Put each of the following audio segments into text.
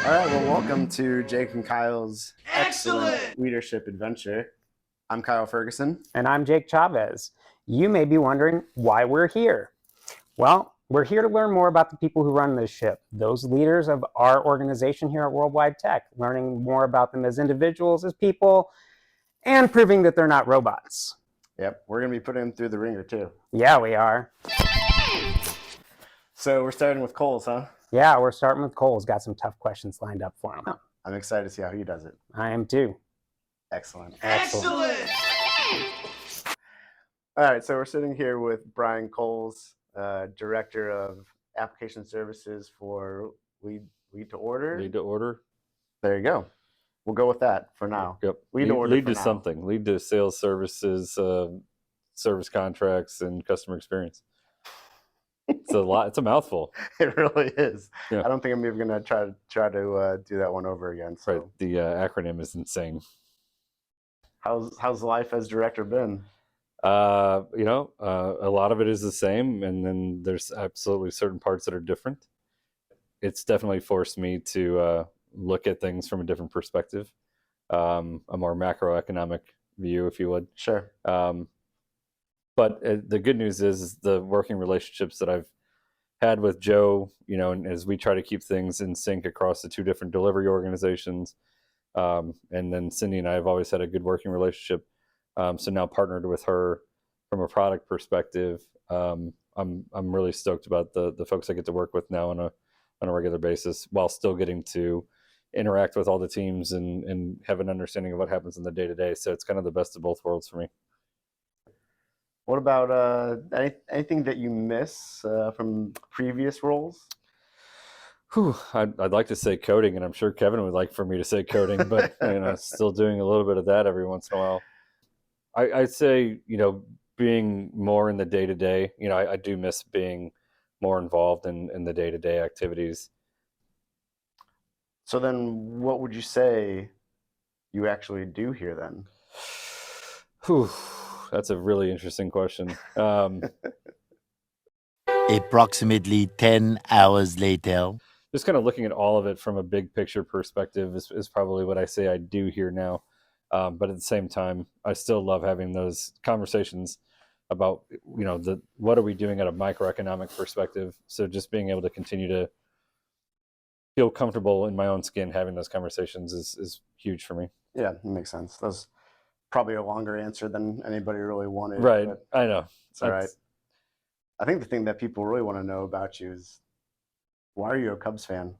All right, well, welcome to Jake and Kyle's Excellent leadership adventure. I'm Kyle Ferguson. And I'm Jake Chavez. You may be wondering why we're here. Well, we're here to learn more about the people who run this ship, those leaders of our organization here at Worldwide Tech, learning more about them as individuals, as people, and proving that they're not robots. Yep, we're going to be putting them through the ringer too. Yeah, we are. So we're starting with Coles, huh? Yeah, we're starting with Cole's got some tough questions lined up for him. I'm excited to see how he does it. I am too. Excellent. Excellent. All right, so we're sitting here with Brian Coles, Director of Application Services for Lead to Order. Lead to order. There you go. We'll go with that for now. Yep. Lead to order Lead for to now. something. Lead to sales services, service contracts, and customer experience. It's a lot. It's a mouthful. It really is. Yeah. I don't think I'm even going to try to do that one over again. So. Right. The acronym is insane. How's life as director been? A lot of it is the same, and then there's absolutely certain parts that are different. It's definitely forced me to look at things from a different perspective, a more macroeconomic view, if you would. Sure. But the good news is the working relationships that I've had with Joe, and as we try to keep things in sync across the two different delivery organizations, and then Cindy and I have always had a good working relationship. So now partnered with her from a product perspective, I'm really stoked about the folks I get to work with now on a regular basis, while still getting to interact with all the teams and have an understanding of what happens in the day to day. So it's kind of the best of both worlds for me. What about anything that you miss from previous roles? I'd like to say coding, and I'm sure Kevin would like for me to say coding, but still doing a little bit of that every once in a while. I'd say, being more in the day-to-day, I do miss being more involved in the day-to-day activities. So then what would you say you actually do here then? That's a really interesting question. Approximately 10 hours later. Just kind of looking at all of it from a big picture perspective is probably what I say I do here now. But at the same time, I still love having those conversations about, what are we doing at a microeconomic perspective. So just being able to continue to feel comfortable in my own skin having those conversations is huge for me. Yeah, that makes sense. That's probably a longer answer than anybody really wanted. Right. I know. It's all right. I think the thing that people really want to know about you is, why are you a Cubs fan?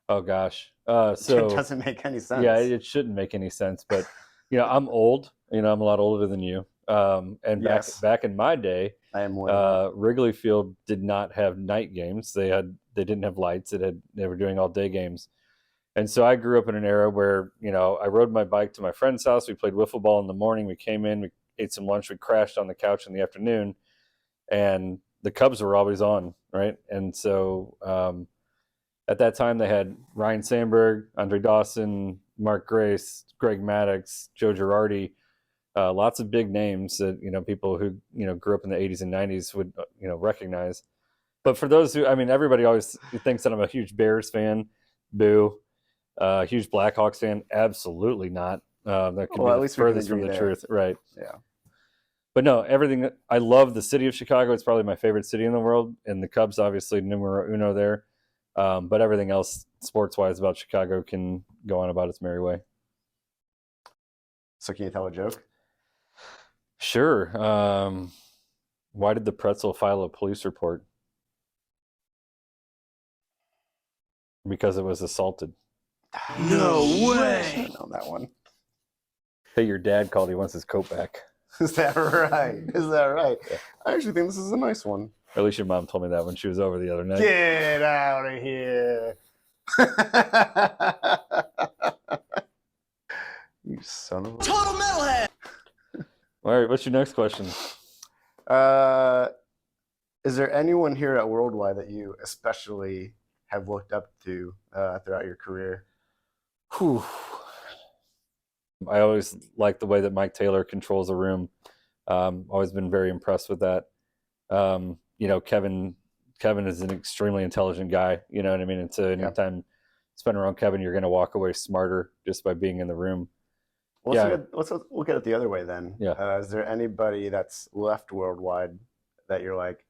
Oh, gosh. So it doesn't make any sense. Yeah, it shouldn't make any sense. But, I'm old. I'm a lot older than you. And Yes. back in my day, I am Wrigley Field did not have night games. They didn't have lights. They were doing all day games. And so I grew up in an era where, I rode my bike to my friend's house. We played wiffle ball in the morning. We came in, we ate some lunch, we crashed on the couch in the afternoon, and the Cubs were always on, right? And so at that time they had Ryan Sandberg, Andre Dawson, Mark Grace, Greg Maddux, Joe Girardi, lots of big names that, people who, grew up in the 80s and 90s would, recognize. But for those who, everybody always thinks that I'm a huge Bears fan. Boo. Huge Blackhawks fan? Absolutely not. That could be at the least we can furthest from agree the there. truth, right? Yeah. But no, everything. I love the city of Chicago. It's probably my favorite city in the world, and the Cubs, obviously, numero uno there. But everything else, sports-wise, about Chicago can go on about its merry way. So can you tell a joke? Sure. Why did the pretzel file a police report? Because it was assaulted. No way. I should have known that one. Hey, your dad called. He wants his coat back. Is that right? Yeah. I actually think this is a nice one. Or at least your mom told me that when she was over the other night. Get out of here. You son of a... Total metalhead. All right, what's your next question? Is there anyone here at Worldwide that you especially have looked up to throughout your career? Whew. I always like the way that Mike Taylor controls a room. Always been very impressed with that. Kevin is an extremely intelligent guy. You know what I mean? And so anytime spend around Kevin, you're going to walk away smarter just by being in the room. Well, Yeah. let's look at it the other way then. Yeah. Is there anybody that's left Worldwide that you're like,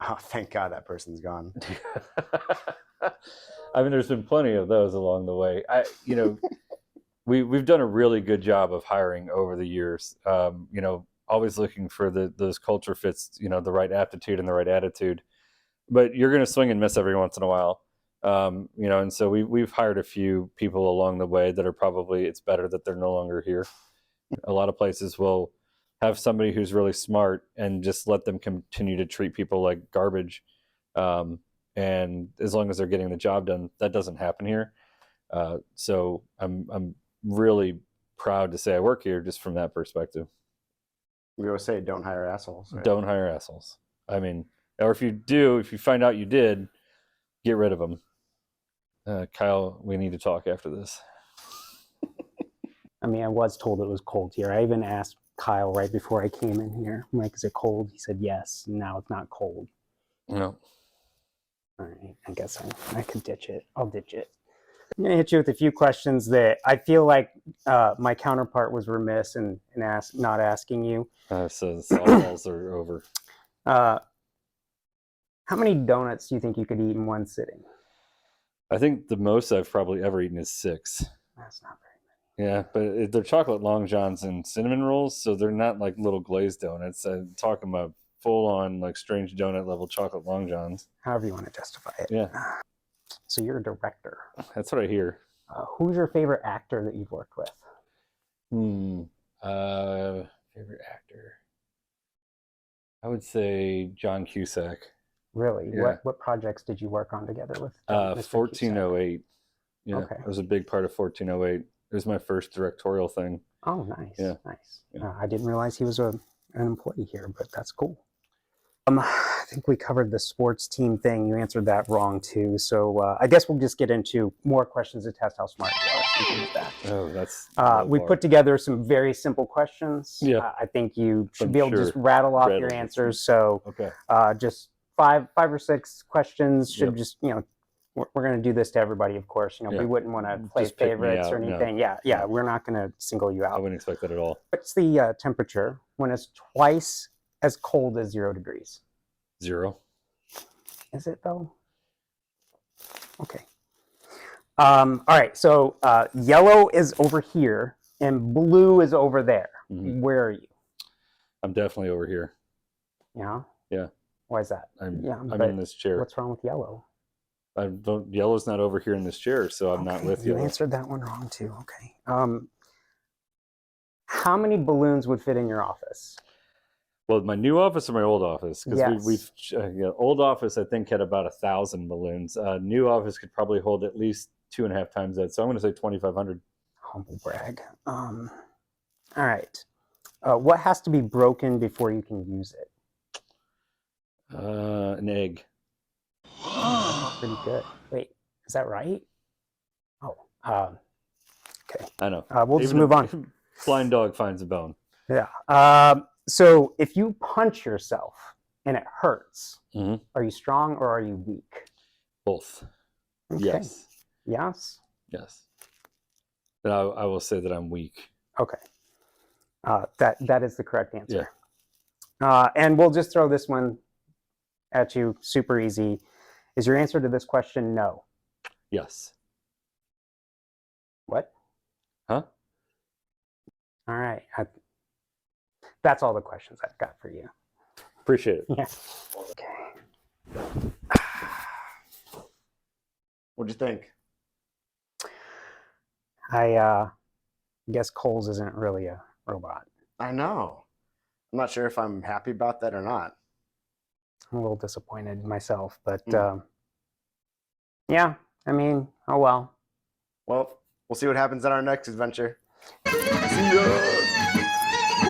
oh, thank God that person's gone? I mean, there's been plenty of those along the way. We've done a really good job of hiring over the years. Always looking for those culture fits, the right aptitude and the right attitude. But you're going to swing and miss every once in a while. And so we've hired a few people along the way that are probably, it's better that they're no longer here. A lot of places will have somebody who's really smart and just let them continue to treat people like garbage. And as long as they're getting the job done, that doesn't happen here. So I'm really proud to say I work here just from that perspective. We always say, don't hire assholes. Right? Don't hire assholes. I mean, or if you find out you did, get rid of them. Kyle, we need to talk after this. I mean, I was told it was cold here. I even asked Kyle right before I came in here, I'm like, is it cold? He said yes. Now it's not cold. No. All right, I guess I could ditch it. I'll ditch it. I'm going to hit you with a few questions that I feel like my counterpart was remiss in not asking you. So the softballs are over. How many donuts do you think you could eat in one sitting? I think the most I've probably ever eaten is 6. That's not very Yeah, but they're chocolate long johns and cinnamon rolls, so they're not like little glazed donuts. I'm talking about full-on like strange donut level chocolate long johns. however you want to justify it. Yeah. So you're a director. That's what I hear. Who's your favorite actor that you've worked with? Favorite actor? I would say John Cusack. Really? Yeah. What projects did you work on together with Mr. Cusack? 1408. Yeah, Okay. I was a big part of 1408. It was my first directorial thing. Oh, nice. Yeah. Nice. Yeah. I didn't realize he was an employee here, but that's cool. I think we covered the sports team thing. You answered that wrong too. So I guess we'll just get into more questions to test how smart you are. Speaking of that. Oh, that's We put together some very simple questions. Yeah. I think you should I'm be able to sure. just rattle off your Rattle. answers. So okay. just five or six questions should Yep. just, we're going to do this to everybody, of course. Yeah. We wouldn't want to play Just pick me favorites or out, no. anything. Yeah, we're not going to single you I out. wouldn't expect that at all. What's the temperature when it's twice as cold as 0 degrees? 0. Is it though? Okay. All right. So yellow is over here and blue is over there. Mhm. Where are you? I'm definitely over here. Yeah. Yeah. Why is that? I'm but in this chair. What's wrong with yellow? Yellow's not over here in this chair, so I'm not Okay, with you yellow. answered that one wrong too. Okay. How many balloons would fit in your office? Well, my new office or my old office? Because Yes. we've old office I think had about 1,000 balloons. New office could probably hold at least 2.5 times that. So I'm going to say 2,500. Humble brag. All right. What has to be broken before you can use it? An egg. Pretty good. Wait, is that right? Oh, okay. I know. We'll just Even move a on. Blind dog finds a bone. Yeah. So if you punch yourself and it hurts, Mhm. are you strong or are you weak? Both. Okay. Yes. Yes. Yes. But I will say that I'm weak. Okay. That is the correct answer. And we'll just throw this one at you, super easy. Is your answer to this question no? Yes. What? Huh? All right. That's all the questions I've got for you. Appreciate it. Yeah. Okay. What'd you think? I guess Coles isn't really a robot. I know. I'm not sure if I'm happy about that or not. I'm a little disappointed myself, but yeah, I mean, oh well. Well, we'll see what happens in our next adventure. See ya!